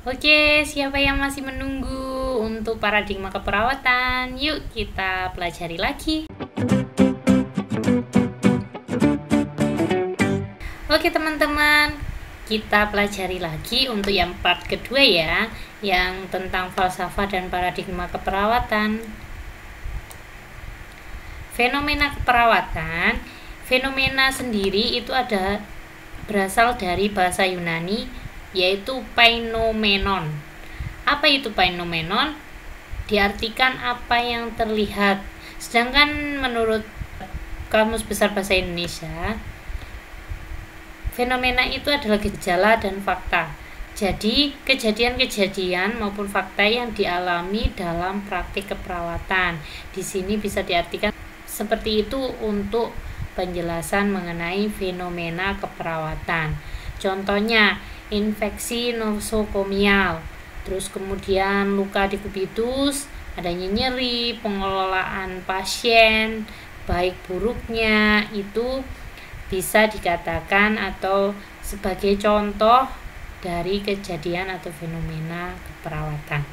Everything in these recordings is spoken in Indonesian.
Oke, siapa yang masih menunggu untuk paradigma keperawatan? Yuk kita pelajari lagi. Oke teman-teman, kita pelajari lagi untuk yang part kedua ya, yang tentang falsafah dan paradigma keperawatan. Fenomena keperawatan, fenomena sendiri itu berasal dari bahasa Yunani, yaitu painomenon. Apa itu painomenon? Diartikan apa yang terlihat. Sedangkan menurut Kamus Besar Bahasa Indonesia, fenomena itu adalah gejala dan fakta. Jadi, kejadian-kejadian maupun fakta yang dialami dalam praktik keperawatan. Di sini bisa diartikan seperti itu untuk penjelasan mengenai fenomena keperawatan. Contohnya, infeksi nosokomial, terus kemudian luka dekubitus, adanya nyeri, pengelolaan pasien, baik buruknya itu bisa dikatakan atau sebagai contoh dari kejadian atau fenomena keperawatan.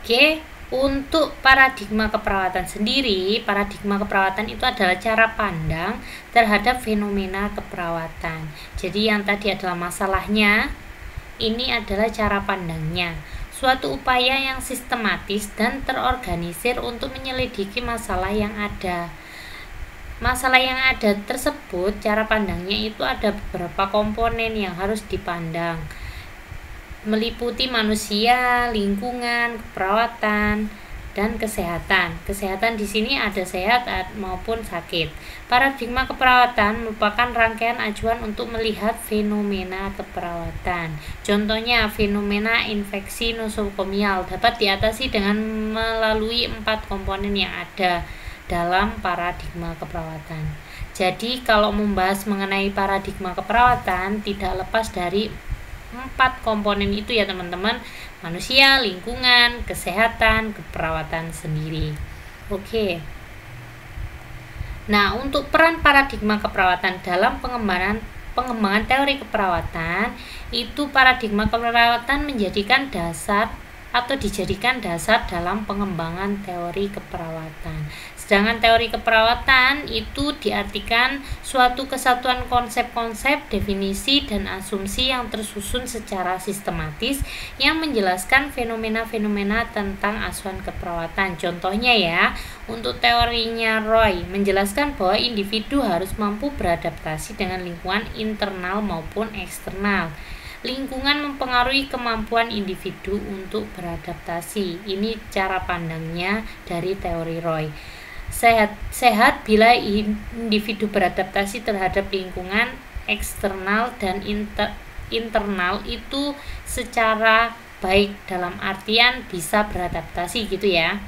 Oke, untuk paradigma keperawatan sendiri, paradigma keperawatan itu adalah cara pandang terhadap fenomena keperawatan. Jadi yang tadi adalah masalahnya, ini adalah cara pandangnya. Suatu upaya yang sistematis dan terorganisir untuk menyelidiki masalah yang ada. Masalah yang ada tersebut, cara pandangnya itu ada beberapa komponen yang harus dipandang, meliputi manusia, lingkungan, keperawatan, dan kesehatan. Kesehatan di sini ada sehat maupun sakit. Paradigma keperawatan merupakan rangkaian acuan untuk melihat fenomena keperawatan. Contohnya, fenomena infeksi nosokomial dapat diatasi dengan melalui 4 komponen yang ada dalam paradigma keperawatan. Jadi, kalau membahas mengenai paradigma keperawatan, tidak lepas dari 4 komponen itu ya teman-teman: manusia, lingkungan, kesehatan, keperawatan sendiri. Oke. Nah, untuk peran paradigma keperawatan dalam pengembangan teori keperawatan, itu paradigma keperawatan dijadikan dasar dalam pengembangan teori keperawatan. Sedangkan teori keperawatan itu diartikan suatu kesatuan konsep-konsep, definisi, dan asumsi yang tersusun secara sistematis yang menjelaskan fenomena-fenomena tentang asuhan keperawatan. Contohnya ya, untuk teorinya Roy menjelaskan bahwa individu harus mampu beradaptasi dengan lingkungan internal maupun eksternal. Lingkungan mempengaruhi kemampuan individu untuk beradaptasi. Ini cara pandangnya dari teori Roy. Sehat bila individu beradaptasi terhadap lingkungan eksternal dan internal itu secara baik, dalam artian bisa beradaptasi gitu ya.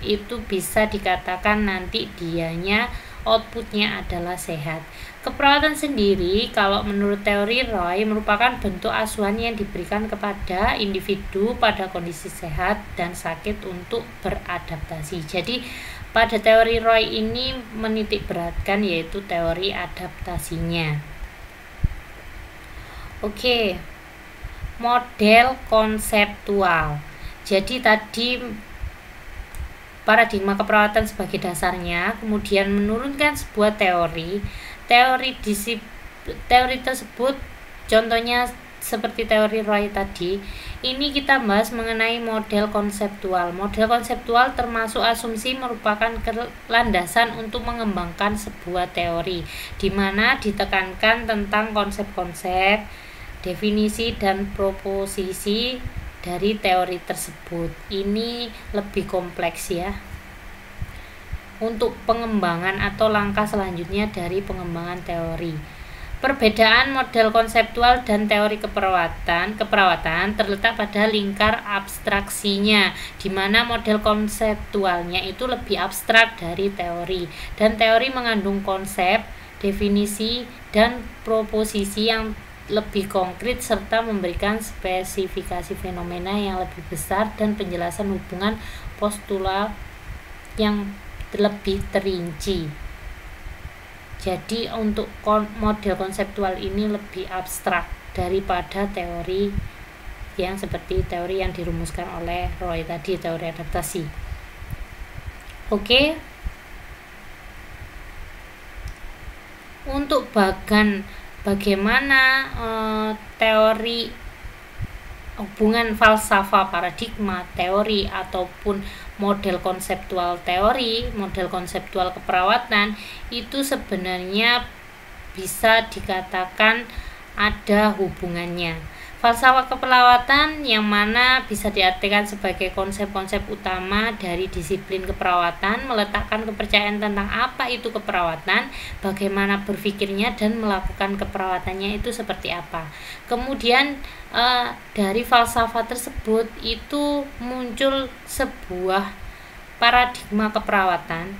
Itu bisa dikatakan nanti dianya outputnya adalah sehat. Keperawatan sendiri, kalau menurut teori Roy, merupakan bentuk asuhan yang diberikan kepada individu pada kondisi sehat dan sakit untuk beradaptasi. Jadi pada teori Roy ini menitik beratkan yaitu teori adaptasinya. Oke, model konseptual. Jadi tadi paradigma keperawatan sebagai dasarnya, kemudian menurunkan sebuah teori tersebut, contohnya seperti teori Roy tadi. Ini kita bahas mengenai model konseptual. Model konseptual termasuk asumsi merupakan landasan untuk mengembangkan sebuah teori, di mana ditekankan tentang konsep-konsep, definisi, dan proposisi dari teori tersebut. Ini lebih kompleks ya untuk pengembangan atau langkah selanjutnya dari pengembangan teori. Perbedaan model konseptual dan teori keperawatan terletak pada lingkar abstraksinya, di mana model konseptualnya itu lebih abstrak dari teori, dan teori mengandung konsep, definisi, dan proposisi yang lebih konkret serta memberikan spesifikasi fenomena yang lebih besar dan penjelasan hubungan postulat yang lebih terinci. Jadi untuk model konseptual ini lebih abstrak daripada teori yang seperti teori yang dirumuskan oleh Roy tadi, teori adaptasi. Oke. Untuk bagaimana teori hubungan falsafah, paradigma, teori ataupun model konseptual teori, model konseptual keperawatan itu sebenarnya bisa dikatakan ada hubungannya. Falsafah keperawatan yang mana bisa diartikan sebagai konsep-konsep utama dari disiplin keperawatan, meletakkan kepercayaan tentang apa itu keperawatan, bagaimana berpikirnya dan melakukan keperawatannya itu seperti apa. Kemudian dari falsafah tersebut itu muncul sebuah paradigma keperawatan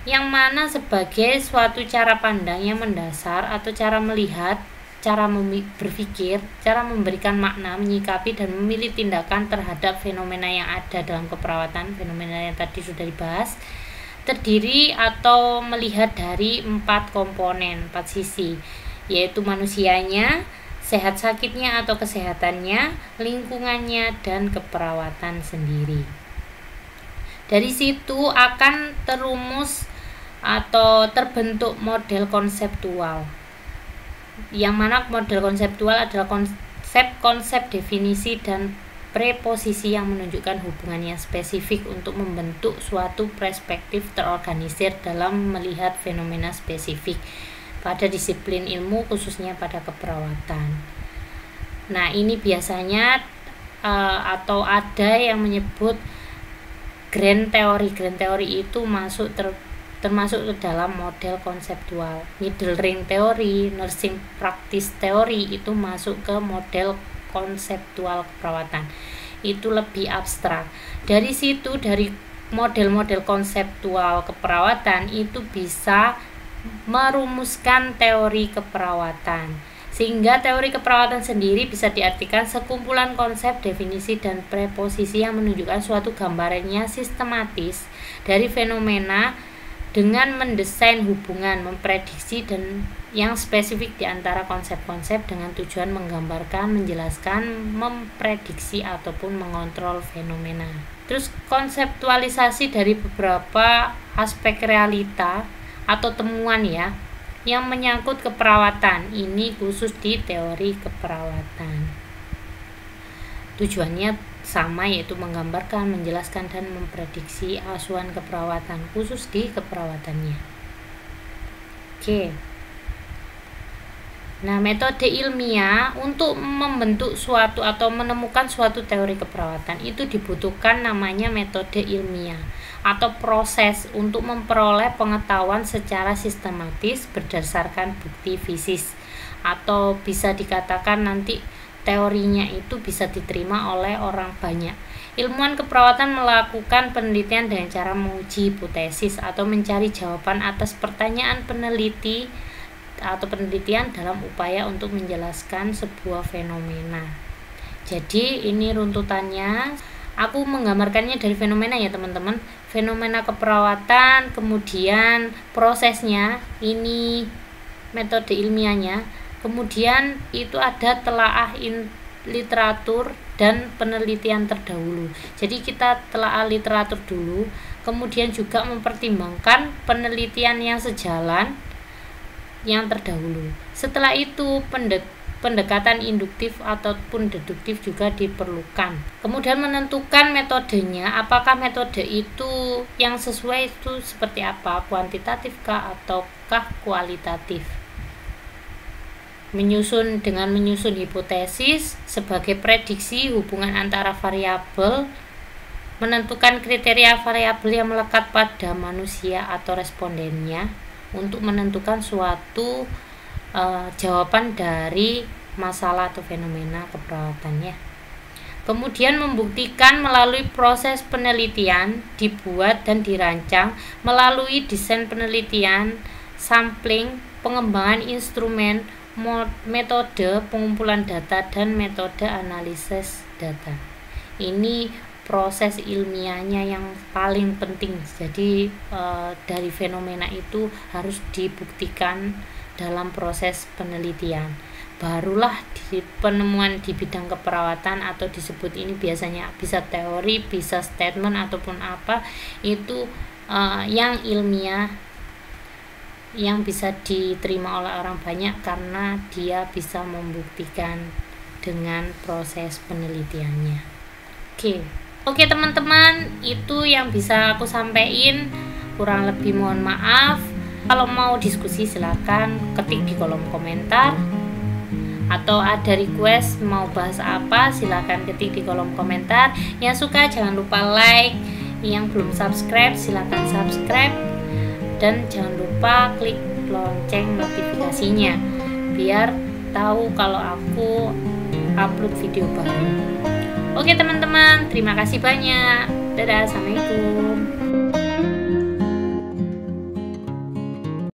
yang mana sebagai suatu cara pandang yang mendasar atau cara melihat, cara berpikir, cara memberikan makna, menyikapi dan memilih tindakan terhadap fenomena yang ada dalam keperawatan, fenomena yang tadi sudah dibahas, terdiri atau melihat dari 4 komponen, 4 sisi, yaitu manusianya, sehat sakitnya atau kesehatannya, lingkungannya, dan keperawatan sendiri. Dari situ akan terumus atau terbentuk model konseptual, yang mana model konseptual adalah konsep definisi dan preposisi yang menunjukkan hubungan yang spesifik untuk membentuk suatu perspektif terorganisir dalam melihat fenomena spesifik pada disiplin ilmu, khususnya pada keperawatan. Nah, ini biasanya atau ada yang menyebut grand teori itu termasuk ke dalam model konseptual. Middle range teori, nursing practice teori itu masuk ke model konseptual keperawatan. Itu lebih abstrak. Dari situ, dari model-model konseptual keperawatan itu bisa merumuskan teori keperawatan. Sehingga teori keperawatan sendiri bisa diartikan sekumpulan konsep, definisi, dan preposisi yang menunjukkan suatu gambarannya sistematis dari fenomena dengan mendesain hubungan, memprediksi dan yang spesifik di antara konsep-konsep dengan tujuan menggambarkan, menjelaskan, memprediksi ataupun mengontrol fenomena. Terus konseptualisasi dari beberapa aspek realita atau temuan ya yang menyangkut keperawatan. Ini khusus di teori keperawatan. Tujuannya sama, yaitu menggambarkan, menjelaskan, dan memprediksi asuhan keperawatan khusus di keperawatannya. Oke. Nah, metode ilmiah untuk membentuk suatu atau menemukan suatu teori keperawatan itu dibutuhkan namanya metode ilmiah atau proses untuk memperoleh pengetahuan secara sistematis berdasarkan bukti fisik, atau bisa dikatakan nanti teorinya itu bisa diterima oleh orang banyak. Ilmuwan keperawatan melakukan penelitian dengan cara menguji hipotesis atau mencari jawaban atas pertanyaan peneliti atau penelitian dalam upaya untuk menjelaskan sebuah fenomena. Jadi ini runtutannya. Aku menggambarkannya dari fenomena ya teman-teman. Fenomena keperawatan, kemudian prosesnya, ini metode ilmiahnya. Kemudian itu ada telaah literatur dan penelitian terdahulu. Jadi kita telaah literatur dulu, kemudian juga mempertimbangkan penelitian yang sejalan yang terdahulu. Setelah itu pendekatan induktif ataupun deduktif juga diperlukan. Kemudian menentukan metodenya, apakah metode itu yang sesuai itu seperti apa, kuantitatifkah ataukah kualitatif. Menyusun hipotesis sebagai prediksi hubungan antara variabel, menentukan kriteria variabel yang melekat pada manusia atau respondennya untuk menentukan suatu jawaban dari masalah atau fenomena keperawatannya. Kemudian membuktikan melalui proses penelitian, dibuat dan dirancang melalui desain penelitian, sampling, pengembangan instrumen, metode pengumpulan data, dan metode analisis data. Ini proses ilmiahnya yang paling penting. Jadi dari fenomena itu harus dibuktikan dalam proses penelitian. barulah penemuan di bidang keperawatan, atau disebut ini biasanya bisa teori, bisa statement ataupun apa, itu yang ilmiah, yang bisa diterima oleh orang banyak karena dia bisa membuktikan dengan proses penelitiannya. Oke teman-teman, itu yang bisa aku sampaikan. Kurang lebih mohon maaf. Kalau mau diskusi silakan ketik di kolom komentar, atau ada request mau bahas apa silakan ketik di kolom komentar. Yang suka jangan lupa like, yang belum subscribe silakan subscribe, dan jangan lupa klik lonceng notifikasinya biar tahu kalau aku upload video baru. Oke teman-teman, terima kasih banyak. Dadah, assalamualaikum.